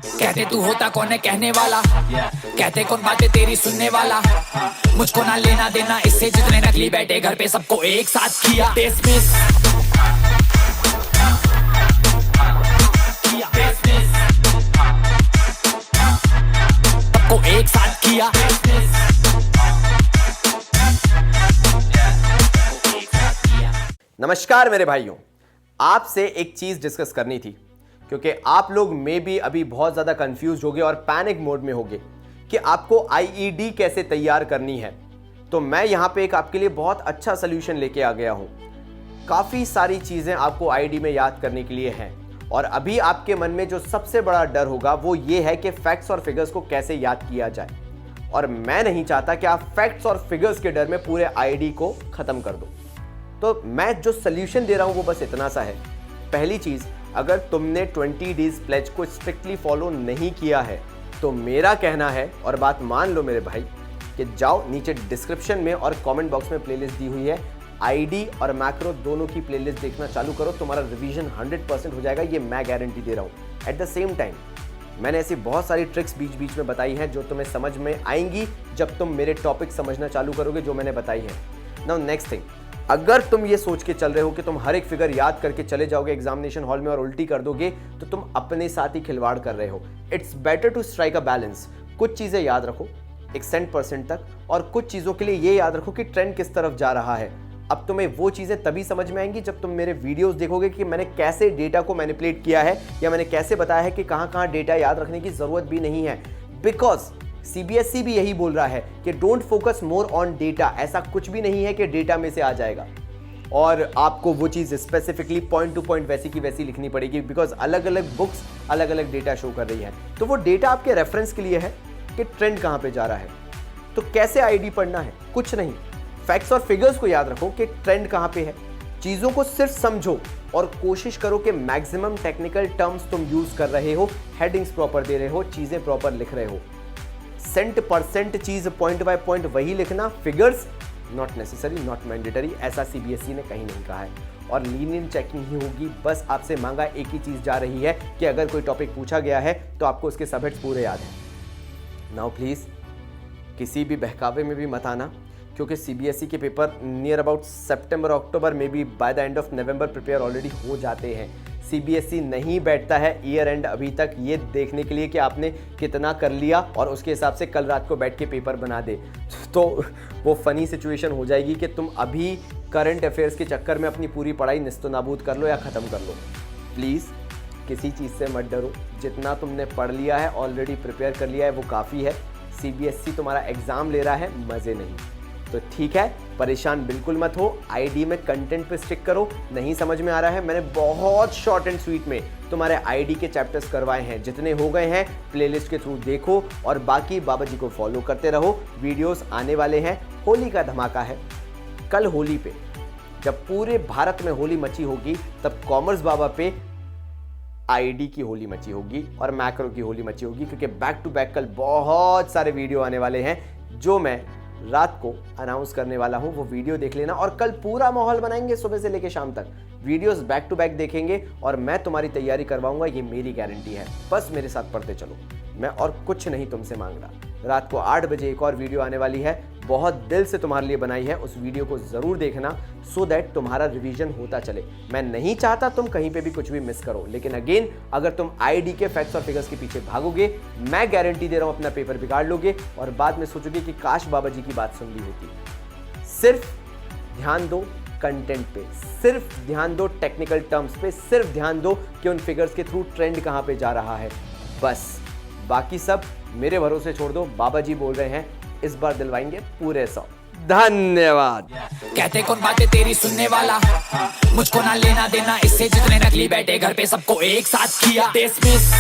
कहते तू होता कौन है कहने वाला, कहते कौन बातें तेरी सुनने वाला। मुझको ना लेना देना इससे जितने नकली बैठे घर पे सबको एक साथ किया डिसमिस। सबको एक साथ किया। नमस्कार मेरे भाइयों, आपसे एक चीज डिस्कस करनी थी क्योंकि आप लोग में भी अभी बहुत ज्यादा कंफ्यूज होगे और पैनिक मोड में होगे कि आपको आईईडी कैसे तैयार करनी है। तो मैं यहां पे एक आपके लिए बहुत अच्छा सोल्यूशन लेके आ गया हूं। काफी सारी चीजें आपको आईईडी में याद करने के लिए हैं और अभी आपके मन में जो सबसे बड़ा डर होगा वो ये है कि फैक्ट्स और फिगर्स को कैसे याद किया जाए। और मैं नहीं चाहता कि आप फैक्ट्स और फिगर्स के डर में पूरे आईईडी को खत्म कर दो। तो मैं जो सोल्यूशन दे रहा हूं वो बस इतना सा है। पहली चीज, अगर तुमने 20 डेज प्लेज को स्ट्रिक्टली फॉलो नहीं किया है तो मेरा कहना है, और बात मान लो मेरे भाई, कि जाओ नीचे डिस्क्रिप्शन में और कमेंट बॉक्स में प्लेलिस्ट दी हुई है, आईडी और मैक्रो दोनों की प्लेलिस्ट देखना चालू करो। तुम्हारा रिवीजन 100% हो जाएगा, ये मैं गारंटी दे रहा हूँ। एट द सेम टाइम मैंने ऐसी बहुत सारी ट्रिक्स बीच बीच में बताई हैं जो तुम्हें समझ में आएंगी जब तुम मेरे टॉपिक समझना चालू करोगे जो मैंने बताई है। नाउ नेक्स्ट थिंग, अगर तुम ये सोच के चल रहे हो कि तुम हर एक फिगर याद करके चले जाओगे एग्जामिनेशन हॉल में और उल्टी कर दोगे तो तुम अपने साथ ही खिलवाड़ कर रहे हो। It's better to strike a balance. कुछ चीजें याद रखो एक सेंट परसेंट तक और कुछ चीजों के लिए ये याद रखो कि ट्रेंड किस तरफ जा रहा है। अब तुम्हें वो चीजें तभी समझ में आएंगी जब तुम मेरे वीडियोस देखोगे कि मैंने कैसे डेटा को मैनिपुलेट किया है या मैंने कैसे बताया है कि कहां डेटा याद रखने की जरूरत भी नहीं है। बिकॉज सीबीएसई भी यही बोल रहा है कि don't focus more on data. ऐसा कुछ भी नहीं है कि डेटा में से आ जाएगा और आपको वो चीज़ स्पेसिफिकली पॉइंट टू पॉइंट वैसी की वैसी लिखनी पड़ेगी, बिकॉज अलग अलग बुक्स अलग अलग डेटा शो कर रही है। तो वो डेटा आपके रेफरेंस के लिए है कि ट्रेंड कहाँ पे जा रहा है। तो कैसे आईडी पढ़ना है? कुछ नहीं, फैक्ट्स और फिगर्स को याद रखो कि ट्रेंड कहाँ पे है। चीज़ों को सिर्फ समझो और कोशिश करो कि मैक्सिमम टेक्निकल टर्म्स तुम यूज कर रहे हो, हेडिंग्स प्रॉपर दे रहे हो, चीज़ें प्रॉपर लिख रहे हो। सेंट परसेंट चीज पॉइंट बाय पॉइंट वही लिखना, figures not necessary, not mandatory, ऐसा सीबीएसई ने कहीं नहीं कहा है। और लीनियंट चेकिंग ही होगी। बस आपसे मांगा एक ही चीज जा रही है कि अगर कोई टॉपिक पूछा गया है तो आपको उसके सबहेड्स पूरे याद हैं। नाउ प्लीज किसी भी बहकावे में भी मत आना, क्योंकि सीबीएसई के पेपर नियर अबाउट सितंबर अक्टूबर में भी by the end of November prepare already हो जाते हैं। सीबीएसई नहीं बैठता है ईयर एंड अभी तक ये देखने के लिए कि आपने कितना कर लिया और उसके हिसाब से कल रात को बैठ के पेपर बना दे। तो वो फनी सिचुएशन हो जाएगी कि तुम अभी करंट अफेयर्स के चक्कर में अपनी पूरी पढ़ाई निस्तनाबूद कर लो या ख़त्म कर लो। प्लीज़ किसी चीज़ से मत डरो। जितना तुमने पढ़ लिया है, ऑलरेडी प्रिपेयर कर लिया है, वो काफ़ी है। सीबीएसई तुम्हारा एग्ज़ाम ले रहा है, मज़े नहीं। तो ठीक है, परेशान बिल्कुल मत हो। आईडी में कंटेंट पे स्टिक करो। नहीं समझ में आ रहा है, मैंने बहुत शॉर्ट एंड स्वीट में तुम्हारे आईडी के चैप्टर्स करवाए हैं। जितने हो गए हैं प्लेलिस्ट के थ्रू देखो और बाकी बाबा जी को फॉलो करते रहो। वीडियोस आने वाले हैं। होली का धमाका है कल। होली पे जब पूरे भारत में होली मची होगी तब कॉमर्स बाबा पे आईडी की होली मची होगी और मैक्रो की होली मची होगी, क्योंकि बैक टू बैक कल बहुत सारे वीडियो आने वाले हैं जो मैं रात को अनाउंस करने वाला हूं। वो वीडियो देख लेना और कल पूरा माहौल बनाएंगे सुबह से लेकर शाम तक। वीडियोस बैक टू बैक देखेंगे और मैं तुम्हारी तैयारी करवाऊंगा, ये मेरी गारंटी है। बस मेरे साथ पढ़ते चलो, मैं और कुछ नहीं तुमसे मांग रहा। रात को 8 बजे एक और वीडियो आने वाली है, बहुत दिल से तुम्हारे लिए बनाई है। उस वीडियो को जरूर देखना सो दैट तुम्हारा रिवीजन होता चले। मैं नहीं चाहता तुम कहीं पे भी कुछ भी मिस करो, लेकिन अगेन अगर तुम आईडी के फैक्ट्स और फिगर्स के पीछे भागोगे, मैं गारंटी दे रहा हूं अपना पेपर बिगाड़ लोगे और बाद में सोचोगे कि काश बाबा जी की बात सुन ली होती। सिर्फ ध्यान दो कंटेंट पे, सिर्फ ध्यान दो टेक्निकल टर्म्स पे, सिर्फ ध्यान दो कि उन फिगर्स के थ्रू ट्रेंड कहां पे जा रहा है। बस बाकी सब मेरे भरोसे छोड़ दो। बाबा जी बोल रहे हैं, इस बार दिलवाएंगे पूरे 100। धन्यवाद। कहते कौन बातें तेरी सुनने वाला, मुझको ना लेना देना इससे जितने नकली बैठे घर पे सबको एक साथ किया डिसमिस।